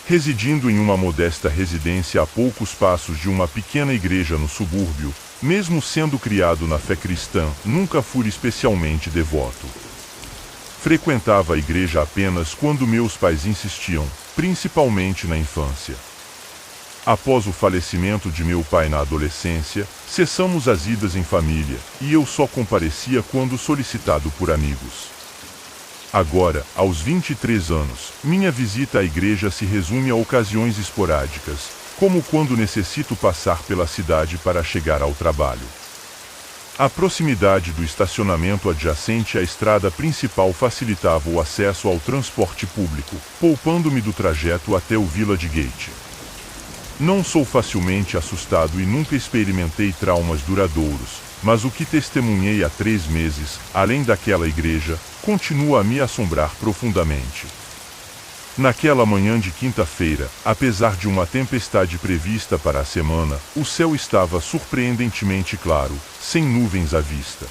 Residindo em uma modesta residência a poucos passos de uma pequena igreja no subúrbio, mesmo sendo criado na fé cristã, nunca fui especialmente devoto. Frequentava a igreja apenas quando meus pais insistiam, principalmente na infância. Após o falecimento de meu pai na adolescência, cessamos as idas em família, e eu só comparecia quando solicitado por amigos. Agora, aos 23 anos, minha visita à igreja se resume a ocasiões esporádicas, como quando necessito passar pela cidade para chegar ao trabalho. A proximidade do estacionamento adjacente à estrada principal facilitava o acesso ao transporte público, poupando-me do trajeto até o Village Gate. Não sou facilmente assustado e nunca experimentei traumas duradouros, mas o que testemunhei há 3 meses, além daquela igreja, continua a me assombrar profundamente. Naquela manhã de quinta-feira, apesar de uma tempestade prevista para a semana, o céu estava surpreendentemente claro, sem nuvens à vista.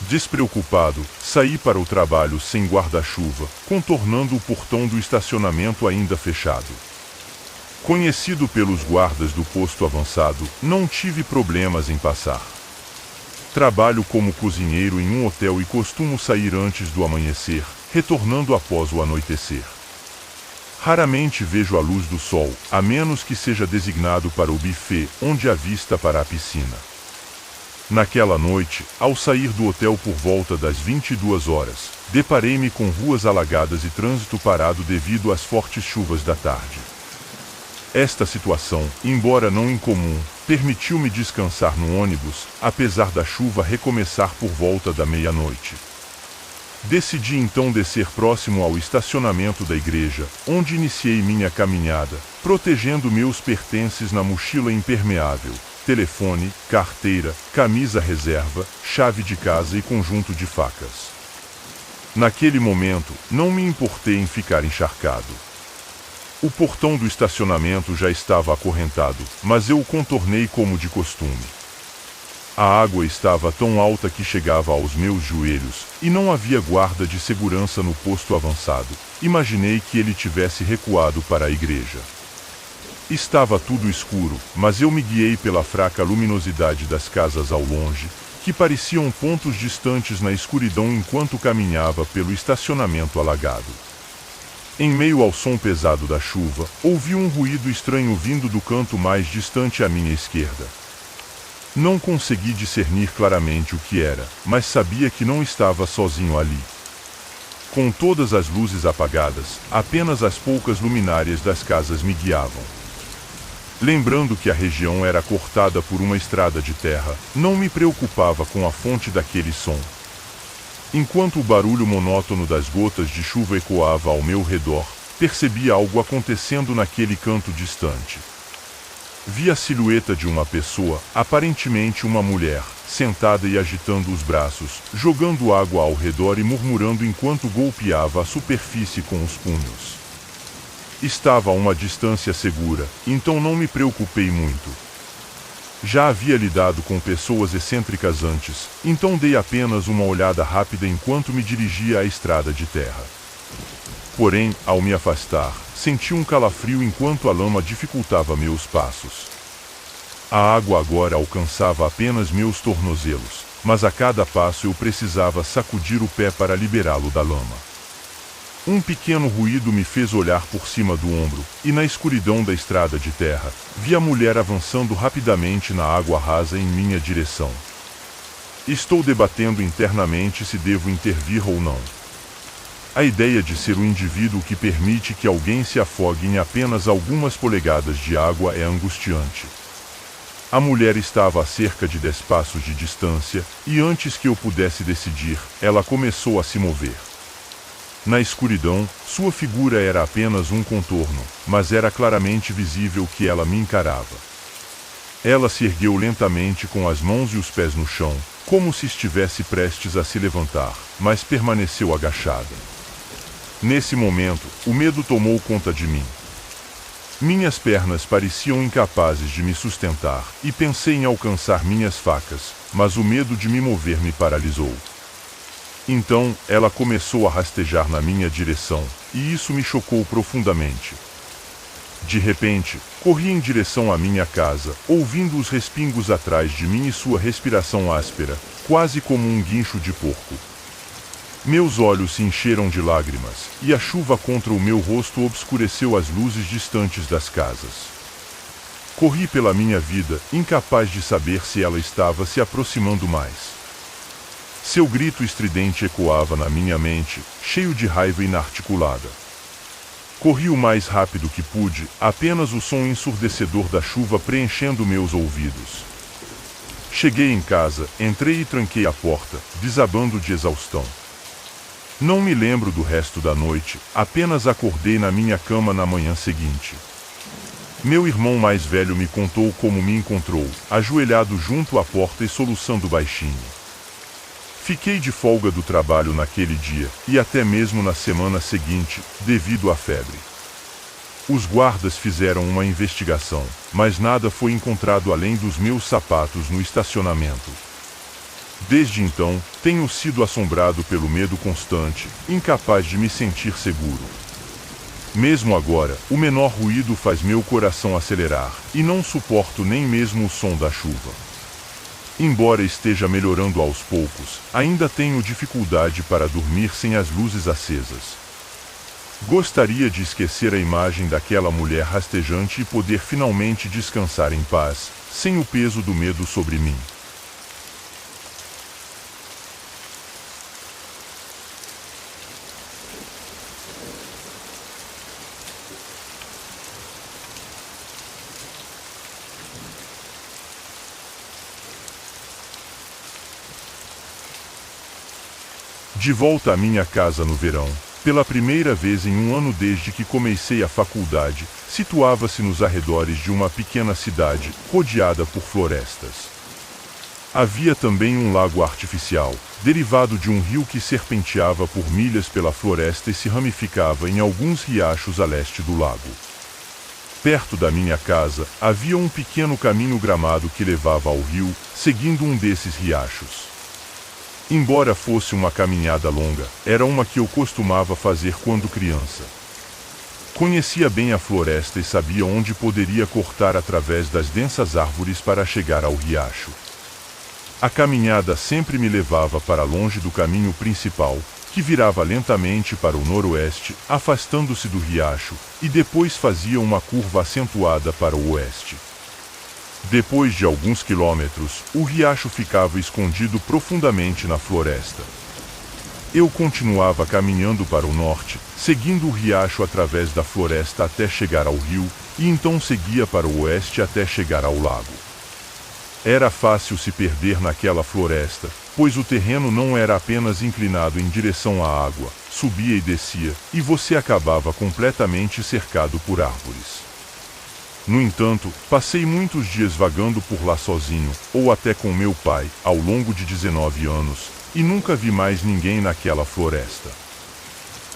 Despreocupado, saí para o trabalho sem guarda-chuva, contornando o portão do estacionamento ainda fechado. Conhecido pelos guardas do posto avançado, não tive problemas em passar. Trabalho como cozinheiro em um hotel e costumo sair antes do amanhecer, retornando após o anoitecer. Raramente vejo a luz do sol, a menos que seja designado para o buffet, onde há vista para a piscina. Naquela noite, ao sair do hotel por volta das 22 horas, deparei-me com ruas alagadas e trânsito parado devido às fortes chuvas da tarde. Esta situação, embora não incomum, permitiu-me descansar no ônibus, apesar da chuva recomeçar por volta da meia-noite. Decidi então descer próximo ao estacionamento da igreja, onde iniciei minha caminhada, protegendo meus pertences na mochila impermeável, telefone, carteira, camisa reserva, chave de casa e conjunto de facas. Naquele momento, não me importei em ficar encharcado. O portão do estacionamento já estava acorrentado, mas eu o contornei como de costume. A água estava tão alta que chegava aos meus joelhos, e não havia guarda de segurança no posto avançado. Imaginei que ele tivesse recuado para a igreja. Estava tudo escuro, mas eu me guiei pela fraca luminosidade das casas ao longe, que pareciam pontos distantes na escuridão enquanto caminhava pelo estacionamento alagado. Em meio ao som pesado da chuva, ouvi um ruído estranho vindo do canto mais distante à minha esquerda. Não consegui discernir claramente o que era, mas sabia que não estava sozinho ali. Com todas as luzes apagadas, apenas as poucas luminárias das casas me guiavam. Lembrando que a região era cortada por uma estrada de terra, não me preocupava com a fonte daquele som. Enquanto o barulho monótono das gotas de chuva ecoava ao meu redor, percebi algo acontecendo naquele canto distante. Vi a silhueta de uma pessoa, aparentemente uma mulher, sentada e agitando os braços, jogando água ao redor e murmurando enquanto golpeava a superfície com os punhos. Estava a uma distância segura, então não me preocupei muito. Já havia lidado com pessoas excêntricas antes, então dei apenas uma olhada rápida enquanto me dirigia à estrada de terra. Porém, ao me afastar, senti um calafrio enquanto a lama dificultava meus passos. A água agora alcançava apenas meus tornozelos, mas a cada passo eu precisava sacudir o pé para liberá-lo da lama. Um pequeno ruído me fez olhar por cima do ombro, e na escuridão da estrada de terra, vi a mulher avançando rapidamente na água rasa em minha direção. Estou debatendo internamente se devo intervir ou não. A ideia de ser o indivíduo que permite que alguém se afogue em apenas algumas polegadas de água é angustiante. A mulher estava a cerca de 10 passos de distância, e antes que eu pudesse decidir, ela começou a se mover. Na escuridão, sua figura era apenas um contorno, mas era claramente visível que ela me encarava. Ela se ergueu lentamente com as mãos e os pés no chão, como se estivesse prestes a se levantar, mas permaneceu agachada. Nesse momento, o medo tomou conta de mim. Minhas pernas pareciam incapazes de me sustentar, e pensei em alcançar minhas facas, mas o medo de me mover me paralisou. Então, ela começou a rastejar na minha direção, e isso me chocou profundamente. De repente, corri em direção à minha casa, ouvindo os respingos atrás de mim e sua respiração áspera, quase como um guincho de porco. Meus olhos se encheram de lágrimas, e a chuva contra o meu rosto obscureceu as luzes distantes das casas. Corri pela minha vida, incapaz de saber se ela estava se aproximando mais. Seu grito estridente ecoava na minha mente, cheio de raiva inarticulada. Corri o mais rápido que pude, apenas o som ensurdecedor da chuva preenchendo meus ouvidos. Cheguei em casa, entrei e tranquei a porta, desabando de exaustão. Não me lembro do resto da noite, apenas acordei na minha cama na manhã seguinte. Meu irmão mais velho me contou como me encontrou, ajoelhado junto à porta e soluçando baixinho. Fiquei de folga do trabalho naquele dia, e até mesmo na semana seguinte, devido à febre. Os guardas fizeram uma investigação, mas nada foi encontrado além dos meus sapatos no estacionamento. Desde então, tenho sido assombrado pelo medo constante, incapaz de me sentir seguro. Mesmo agora, o menor ruído faz meu coração acelerar, e não suporto nem mesmo o som da chuva. Embora esteja melhorando aos poucos, ainda tenho dificuldade para dormir sem as luzes acesas. Gostaria de esquecer a imagem daquela mulher rastejante e poder finalmente descansar em paz, sem o peso do medo sobre mim. De volta à minha casa no verão, pela primeira vez em um ano desde que comecei a faculdade, situava-se nos arredores de uma pequena cidade, rodeada por florestas. Havia também um lago artificial, derivado de um rio que serpenteava por milhas pela floresta e se ramificava em alguns riachos a leste do lago. Perto da minha casa, havia um pequeno caminho gramado que levava ao rio, seguindo um desses riachos. Embora fosse uma caminhada longa, era uma que eu costumava fazer quando criança. Conhecia bem a floresta e sabia onde poderia cortar através das densas árvores para chegar ao riacho. A caminhada sempre me levava para longe do caminho principal, que virava lentamente para o noroeste, afastando-se do riacho, e depois fazia uma curva acentuada para o oeste. Depois de alguns quilômetros, o riacho ficava escondido profundamente na floresta. Eu continuava caminhando para o norte, seguindo o riacho através da floresta até chegar ao rio, e então seguia para o oeste até chegar ao lago. Era fácil se perder naquela floresta, pois o terreno não era apenas inclinado em direção à água, subia e descia, e você acabava completamente cercado por árvores. No entanto, passei muitos dias vagando por lá sozinho, ou até com meu pai, ao longo de 19 anos, e nunca vi mais ninguém naquela floresta.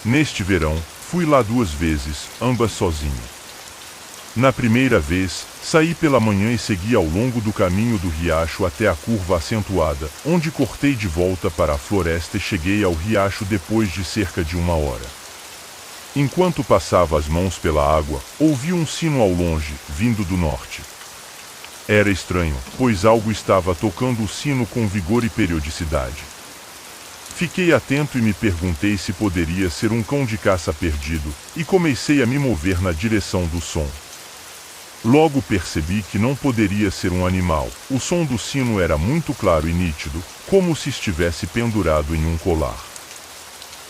Neste verão, fui lá 2 vezes, ambas sozinho. Na primeira vez, saí pela manhã e segui ao longo do caminho do riacho até a curva acentuada, onde cortei de volta para a floresta e cheguei ao riacho depois de cerca de 1 hora. Enquanto passava as mãos pela água, ouvi um sino ao longe, vindo do norte. Era estranho, pois algo estava tocando o sino com vigor e periodicidade. Fiquei atento e me perguntei se poderia ser um cão de caça perdido, e comecei a me mover na direção do som. Logo percebi que não poderia ser um animal, o som do sino era muito claro e nítido, como se estivesse pendurado em um colar.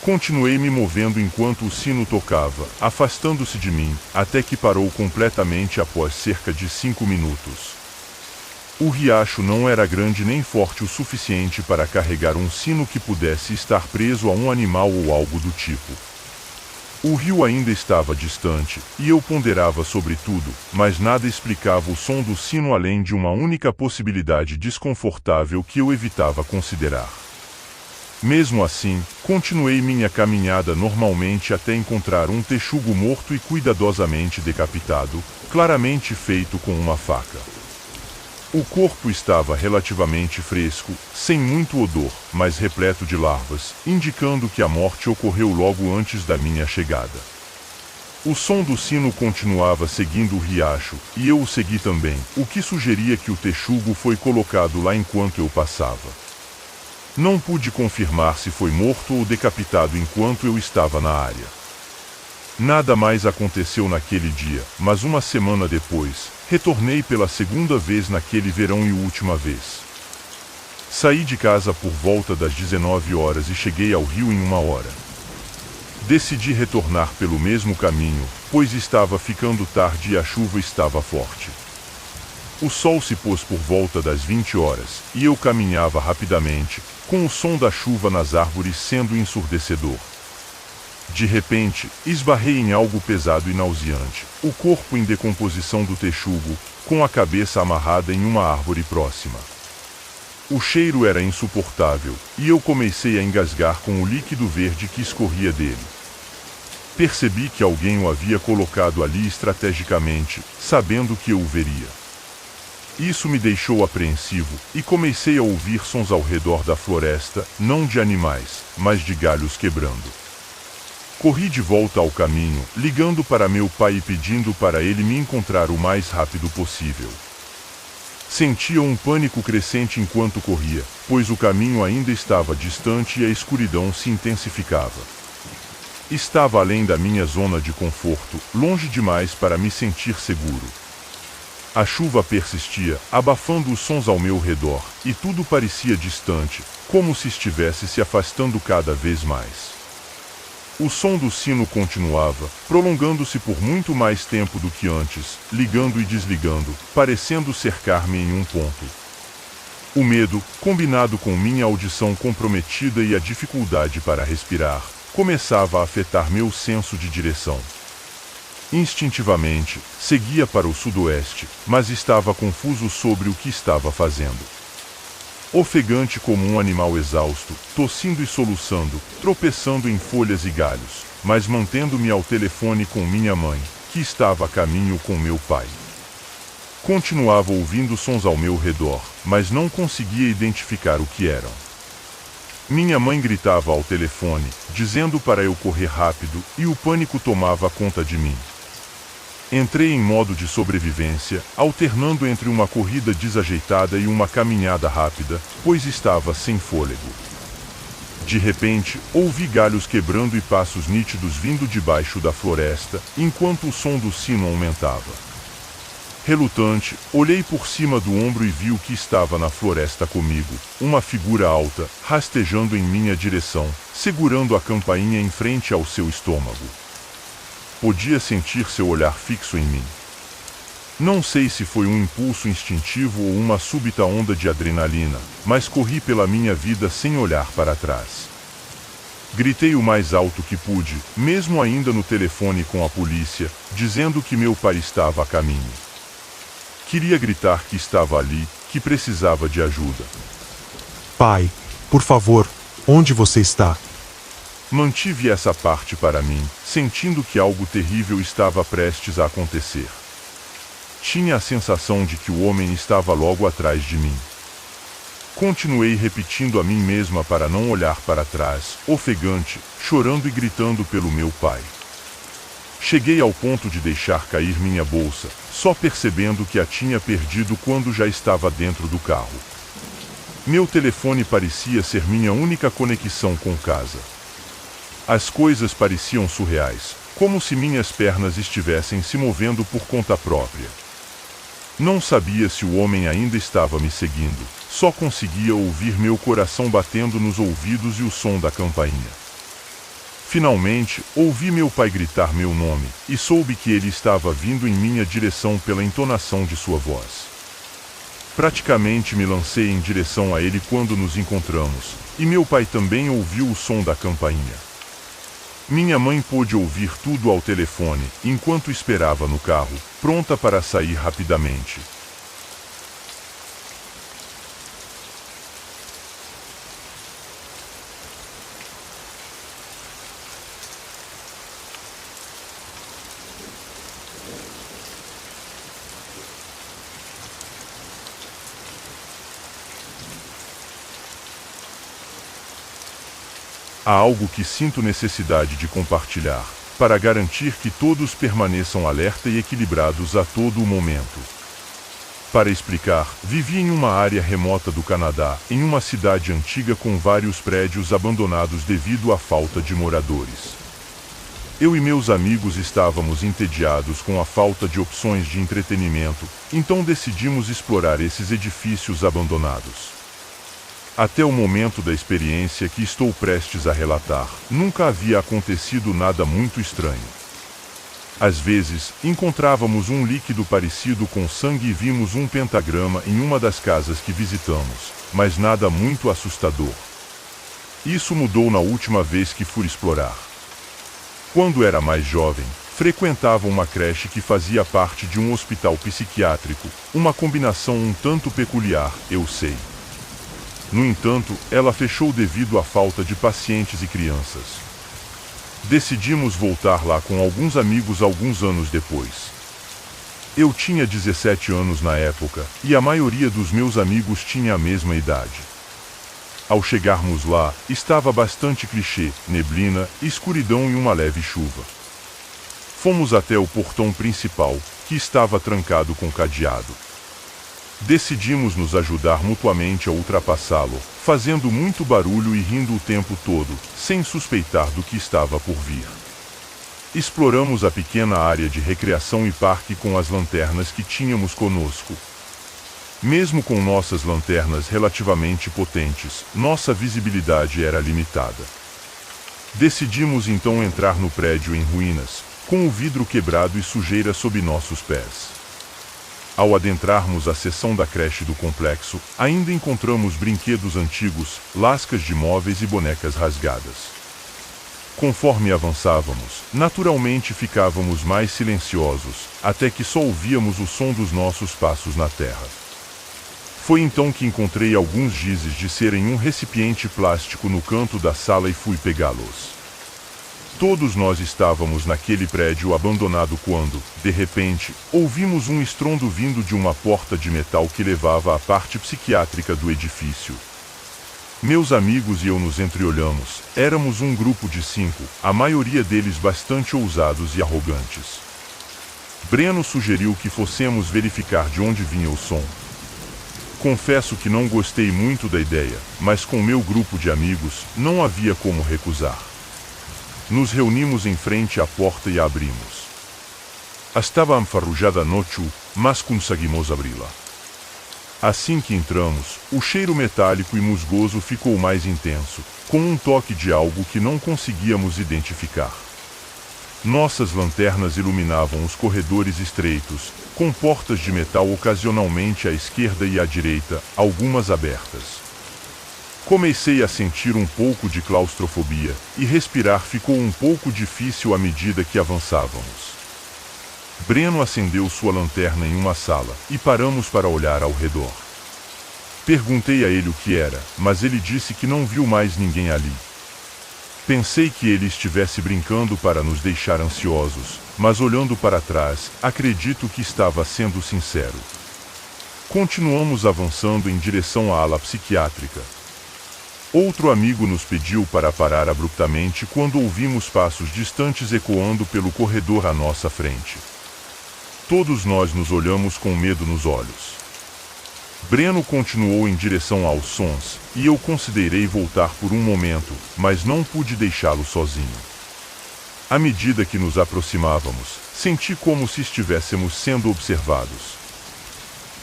Continuei me movendo enquanto o sino tocava, afastando-se de mim, até que parou completamente após cerca de 5 minutos. O riacho não era grande nem forte o suficiente para carregar um sino que pudesse estar preso a um animal ou algo do tipo. O rio ainda estava distante, e eu ponderava sobre tudo, mas nada explicava o som do sino além de uma única possibilidade desconfortável que eu evitava considerar. Mesmo assim, continuei minha caminhada normalmente até encontrar um texugo morto e cuidadosamente decapitado, claramente feito com uma faca. O corpo estava relativamente fresco, sem muito odor, mas repleto de larvas, indicando que a morte ocorreu logo antes da minha chegada. O som do sino continuava seguindo o riacho, e eu o segui também, o que sugeria que o texugo foi colocado lá enquanto eu passava. Não pude confirmar se foi morto ou decapitado enquanto eu estava na área. Nada mais aconteceu naquele dia, mas uma semana depois, retornei pela segunda vez naquele verão e última vez. Saí de casa por volta das 19 horas e cheguei ao rio em 1 hora. Decidi retornar pelo mesmo caminho, pois estava ficando tarde e a chuva estava forte. O sol se pôs por volta das 20 horas, e eu caminhava rapidamente, com o som da chuva nas árvores sendo ensurdecedor. De repente, esbarrei em algo pesado e nauseante, o corpo em decomposição do texugo, com a cabeça amarrada em uma árvore próxima. O cheiro era insuportável, e eu comecei a engasgar com o líquido verde que escorria dele. Percebi que alguém o havia colocado ali estrategicamente, sabendo que eu o veria. Isso me deixou apreensivo, e comecei a ouvir sons ao redor da floresta, não de animais, mas de galhos quebrando. Corri de volta ao caminho, ligando para meu pai e pedindo para ele me encontrar o mais rápido possível. Sentia um pânico crescente enquanto corria, pois o caminho ainda estava distante e a escuridão se intensificava. Estava além da minha zona de conforto, longe demais para me sentir seguro. A chuva persistia, abafando os sons ao meu redor, e tudo parecia distante, como se estivesse se afastando cada vez mais. O som do sino continuava, prolongando-se por muito mais tempo do que antes, ligando e desligando, parecendo cercar-me em um ponto. O medo, combinado com minha audição comprometida e a dificuldade para respirar, começava a afetar meu senso de direção. Instintivamente, seguia para o sudoeste, mas estava confuso sobre o que estava fazendo. Ofegante como um animal exausto, tossindo e soluçando, tropeçando em folhas e galhos, mas mantendo-me ao telefone com minha mãe, que estava a caminho com meu pai. Continuava ouvindo sons ao meu redor, mas não conseguia identificar o que eram. Minha mãe gritava ao telefone, dizendo para eu correr rápido, e o pânico tomava conta de mim. Entrei em modo de sobrevivência, alternando entre uma corrida desajeitada e uma caminhada rápida, pois estava sem fôlego. De repente, ouvi galhos quebrando e passos nítidos vindo debaixo da floresta, enquanto o som do sino aumentava. Relutante, olhei por cima do ombro e vi o que estava na floresta comigo, uma figura alta, rastejando em minha direção, segurando a campainha em frente ao seu estômago. Podia sentir seu olhar fixo em mim. Não sei se foi um impulso instintivo ou uma súbita onda de adrenalina, mas corri pela minha vida sem olhar para trás. Gritei o mais alto que pude, mesmo ainda no telefone com a polícia, dizendo que meu pai estava a caminho. Queria gritar que estava ali, que precisava de ajuda. Pai, por favor, onde você está? Mantive essa parte para mim, sentindo que algo terrível estava prestes a acontecer. Tinha a sensação de que o homem estava logo atrás de mim. Continuei repetindo a mim mesma para não olhar para trás, ofegante, chorando e gritando pelo meu pai. Cheguei ao ponto de deixar cair minha bolsa, só percebendo que a tinha perdido quando já estava dentro do carro. Meu telefone parecia ser minha única conexão com casa. As coisas pareciam surreais, como se minhas pernas estivessem se movendo por conta própria. Não sabia se o homem ainda estava me seguindo, só conseguia ouvir meu coração batendo nos ouvidos e o som da campainha. Finalmente, ouvi meu pai gritar meu nome, e soube que ele estava vindo em minha direção pela entonação de sua voz. Praticamente me lancei em direção a ele quando nos encontramos, e meu pai também ouviu o som da campainha. Minha mãe pôde ouvir tudo ao telefone, enquanto esperava no carro, pronta para sair rapidamente. Há algo que sinto necessidade de compartilhar, para garantir que todos permaneçam alerta e equilibrados a todo o momento. Para explicar, vivi em uma área remota do Canadá, em uma cidade antiga com vários prédios abandonados devido à falta de moradores. Eu e meus amigos estávamos entediados com a falta de opções de entretenimento, então decidimos explorar esses edifícios abandonados. Até o momento da experiência que estou prestes a relatar, nunca havia acontecido nada muito estranho. Às vezes, encontrávamos um líquido parecido com sangue e vimos um pentagrama em uma das casas que visitamos, mas nada muito assustador. Isso mudou na última vez que fui explorar. Quando era mais jovem, frequentava uma creche que fazia parte de um hospital psiquiátrico, uma combinação um tanto peculiar, eu sei. No entanto, ela fechou devido à falta de pacientes e crianças. Decidimos voltar lá com alguns amigos alguns anos depois. Eu tinha 17 anos na época, e a maioria dos meus amigos tinha a mesma idade. Ao chegarmos lá, estava bastante clichê, neblina, escuridão e uma leve chuva. Fomos até o portão principal, que estava trancado com cadeado. Decidimos nos ajudar mutuamente a ultrapassá-lo, fazendo muito barulho e rindo o tempo todo, sem suspeitar do que estava por vir. Exploramos a pequena área de recreação e parque com as lanternas que tínhamos conosco. Mesmo com nossas lanternas relativamente potentes, nossa visibilidade era limitada. Decidimos então entrar no prédio em ruínas, com o vidro quebrado e sujeira sob nossos pés. Ao adentrarmos a seção da creche do complexo, ainda encontramos brinquedos antigos, lascas de móveis e bonecas rasgadas. Conforme avançávamos, naturalmente ficávamos mais silenciosos, até que só ouvíamos o som dos nossos passos na terra. Foi então que encontrei alguns gizes de cera em um recipiente plástico no canto da sala e fui pegá-los. Todos nós estávamos naquele prédio abandonado quando, de repente, ouvimos um estrondo vindo de uma porta de metal que levava à parte psiquiátrica do edifício. Meus amigos e eu nos entreolhamos. Éramos um grupo de 5, a maioria deles bastante ousados e arrogantes. Breno sugeriu que fossemos verificar de onde vinha o som. Confesso que não gostei muito da ideia, mas com meu grupo de amigos, não havia como recusar. Nos reunimos em frente à porta e a abrimos. Estava enferrujada a noite, mas conseguimos abri-la. Assim que entramos, o cheiro metálico e musgoso ficou mais intenso, com um toque de algo que não conseguíamos identificar. Nossas lanternas iluminavam os corredores estreitos, com portas de metal ocasionalmente à esquerda e à direita, algumas abertas. Comecei a sentir um pouco de claustrofobia, e respirar ficou um pouco difícil à medida que avançávamos. Breno acendeu sua lanterna em uma sala, e paramos para olhar ao redor. Perguntei a ele o que era, mas ele disse que não viu mais ninguém ali. Pensei que ele estivesse brincando para nos deixar ansiosos, mas olhando para trás, acredito que estava sendo sincero. Continuamos avançando em direção à ala psiquiátrica. Outro amigo nos pediu para parar abruptamente quando ouvimos passos distantes ecoando pelo corredor à nossa frente. Todos nós nos olhamos com medo nos olhos. Breno continuou em direção aos sons, e eu considerei voltar por um momento, mas não pude deixá-lo sozinho. À medida que nos aproximávamos, senti como se estivéssemos sendo observados.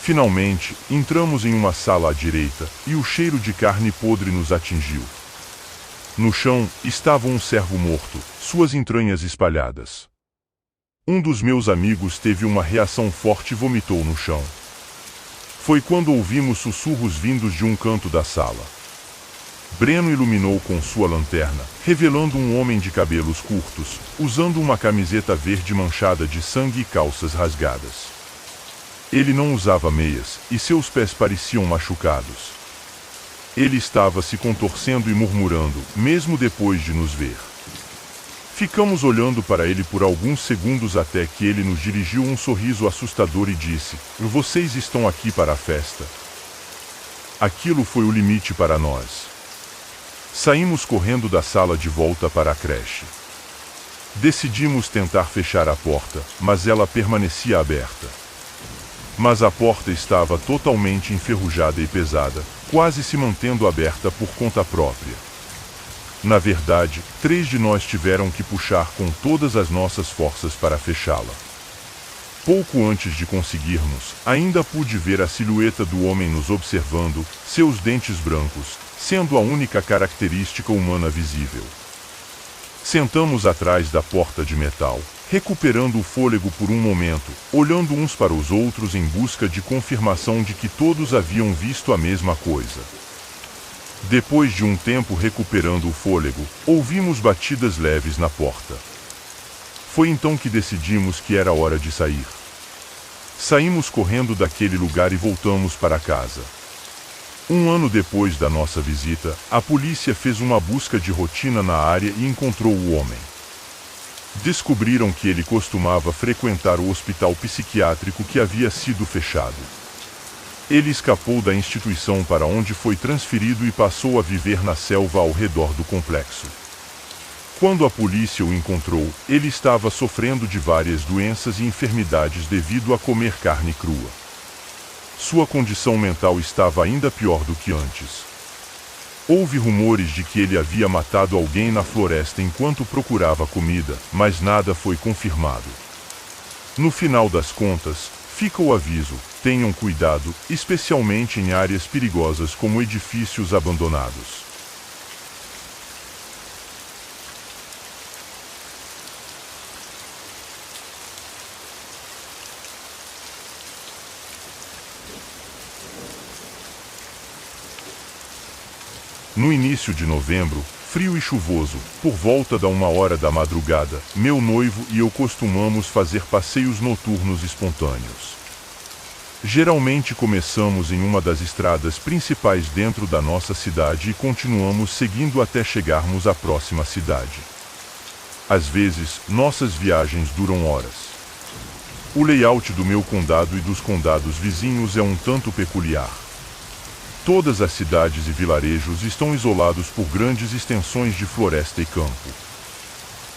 Finalmente, entramos em uma sala à direita, e o cheiro de carne podre nos atingiu. No chão, estava um cervo morto, suas entranhas espalhadas. Um dos meus amigos teve uma reação forte e vomitou no chão. Foi quando ouvimos sussurros vindos de um canto da sala. Breno iluminou com sua lanterna, revelando um homem de cabelos curtos, usando uma camiseta verde manchada de sangue e calças rasgadas. Ele não usava meias, e seus pés pareciam machucados. Ele estava se contorcendo e murmurando, mesmo depois de nos ver. Ficamos olhando para ele por alguns segundos até que ele nos dirigiu um sorriso assustador e disse: "Vocês estão aqui para a festa." Aquilo foi o limite para nós. Saímos correndo da sala de volta para a creche. Decidimos tentar fechar a porta, mas ela permanecia aberta. Mas a porta estava totalmente enferrujada e pesada, quase se mantendo aberta por conta própria. Na verdade, 3 de nós tiveram que puxar com todas as nossas forças para fechá-la. Pouco antes de conseguirmos, ainda pude ver a silhueta do homem nos observando, seus dentes brancos, sendo a única característica humana visível. Sentamos atrás da porta de metal, recuperando o fôlego por um momento, olhando uns para os outros em busca de confirmação de que todos haviam visto a mesma coisa. Depois de um tempo recuperando o fôlego, ouvimos batidas leves na porta. Foi então que decidimos que era hora de sair. Saímos correndo daquele lugar e voltamos para casa. Um ano depois da nossa visita, a polícia fez uma busca de rotina na área e encontrou o homem. Descobriram que ele costumava frequentar o hospital psiquiátrico que havia sido fechado. Ele escapou da instituição para onde foi transferido e passou a viver na selva ao redor do complexo. Quando a polícia o encontrou, ele estava sofrendo de várias doenças e enfermidades devido a comer carne crua. Sua condição mental estava ainda pior do que antes. Houve rumores de que ele havia matado alguém na floresta enquanto procurava comida, mas nada foi confirmado. No final das contas, fica o aviso: tenham cuidado, especialmente em áreas perigosas como edifícios abandonados. No início de novembro, frio e chuvoso, por volta da 1h da madrugada, meu noivo e eu costumamos fazer passeios noturnos espontâneos. Geralmente começamos em uma das estradas principais dentro da nossa cidade e continuamos seguindo até chegarmos à próxima cidade. Às vezes, nossas viagens duram horas. O layout do meu condado e dos condados vizinhos é um tanto peculiar. Todas as cidades e vilarejos estão isolados por grandes extensões de floresta e campo.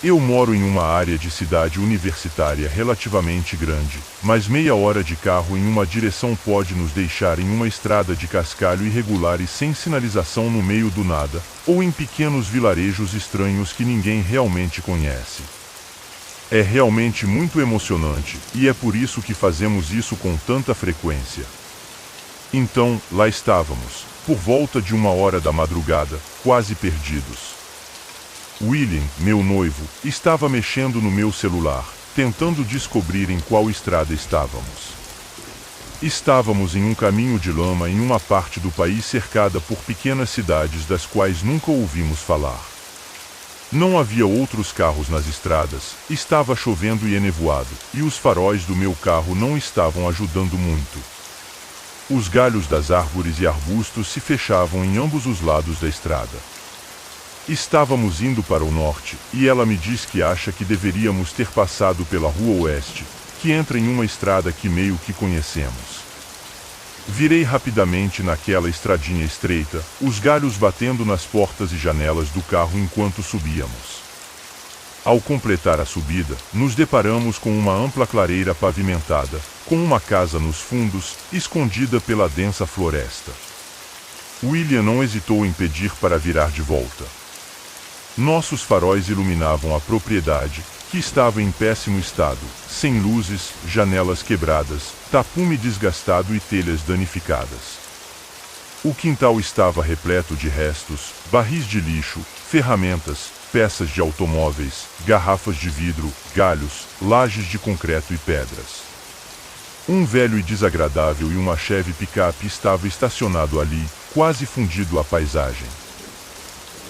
Eu moro em uma área de cidade universitária relativamente grande, mas meia hora de carro em uma direção pode nos deixar em uma estrada de cascalho irregular e sem sinalização no meio do nada, ou em pequenos vilarejos estranhos que ninguém realmente conhece. É realmente muito emocionante, e é por isso que fazemos isso com tanta frequência. Então, lá estávamos, por volta de 1h da madrugada, quase perdidos. William, meu noivo, estava mexendo no meu celular, tentando descobrir em qual estrada estávamos. Estávamos em um caminho de lama em uma parte do país cercada por pequenas cidades das quais nunca ouvimos falar. Não havia outros carros nas estradas, estava chovendo e enevoado, e os faróis do meu carro não estavam ajudando muito. Os galhos das árvores e arbustos se fechavam em ambos os lados da estrada. Estávamos indo para o norte, e ela me diz que acha que deveríamos ter passado pela Rua Oeste, que entra em uma estrada que meio que conhecemos. Virei rapidamente naquela estradinha estreita, os galhos batendo nas portas e janelas do carro enquanto subíamos. Ao completar a subida, nos deparamos com uma ampla clareira pavimentada, com uma casa nos fundos, escondida pela densa floresta. William não hesitou em pedir para virar de volta. Nossos faróis iluminavam a propriedade, que estava em péssimo estado, sem luzes, janelas quebradas, tapume desgastado e telhas danificadas. O quintal estava repleto de restos, barris de lixo, ferramentas, peças de automóveis, garrafas de vidro, galhos, lajes de concreto e pedras. Um velho e desagradável e uma Chevy picape estava estacionado ali, quase fundido à paisagem.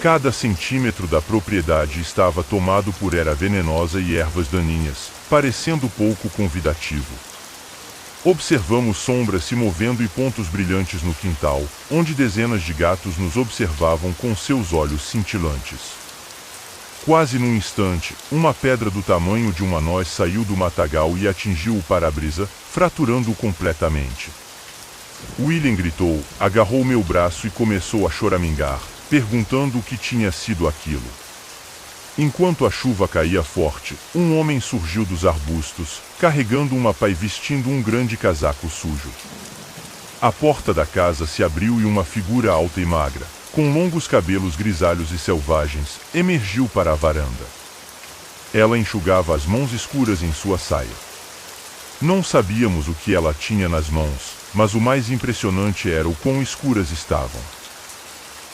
Cada centímetro da propriedade estava tomado por erva venenosa e ervas daninhas, parecendo pouco convidativo. Observamos sombras se movendo e pontos brilhantes no quintal, onde dezenas de gatos nos observavam com seus olhos cintilantes. Quase num instante, uma pedra do tamanho de uma noz saiu do matagal e atingiu o para-brisa, fraturando-o completamente. William gritou, agarrou meu braço e começou a choramingar, perguntando o que tinha sido aquilo. Enquanto a chuva caía forte, um homem surgiu dos arbustos, carregando uma pá e vestindo um grande casaco sujo. A porta da casa se abriu e uma figura alta e magra, com longos cabelos grisalhos e selvagens, emergiu para a varanda. Ela enxugava as mãos escuras em sua saia. Não sabíamos o que ela tinha nas mãos, mas o mais impressionante era o quão escuras estavam.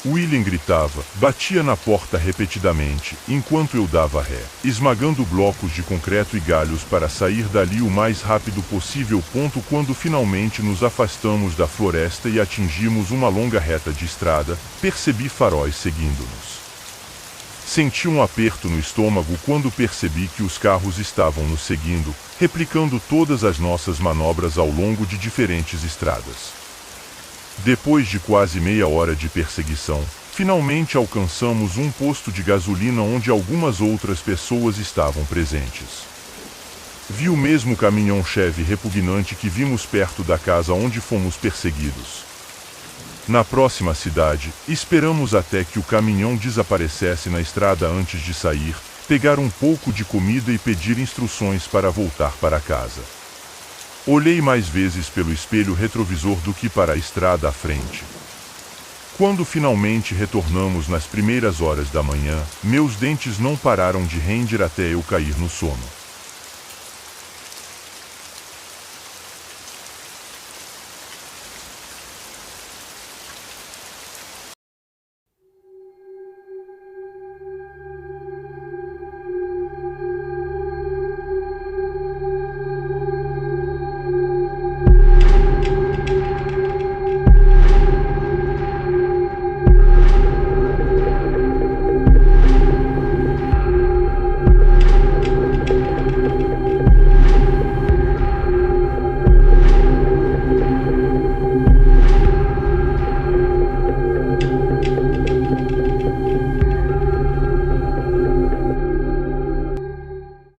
William gritava, batia na porta repetidamente, enquanto eu dava ré, esmagando blocos de concreto e galhos para sair dali o mais rápido possível. Quando finalmente nos afastamos da floresta e atingimos uma longa reta de estrada, percebi faróis seguindo-nos. Senti um aperto no estômago quando percebi que os carros estavam nos seguindo, replicando todas as nossas manobras ao longo de diferentes estradas. Depois de quase meia hora de perseguição, finalmente alcançamos um posto de gasolina onde algumas outras pessoas estavam presentes. Vi o mesmo caminhão Chevy repugnante que vimos perto da casa onde fomos perseguidos. Na próxima cidade, esperamos até que o caminhão desaparecesse na estrada antes de sair, pegar um pouco de comida e pedir instruções para voltar para casa. Olhei mais vezes pelo espelho retrovisor do que para a estrada à frente. Quando finalmente retornamos nas primeiras horas da manhã, meus dentes não pararam de render até eu cair no sono.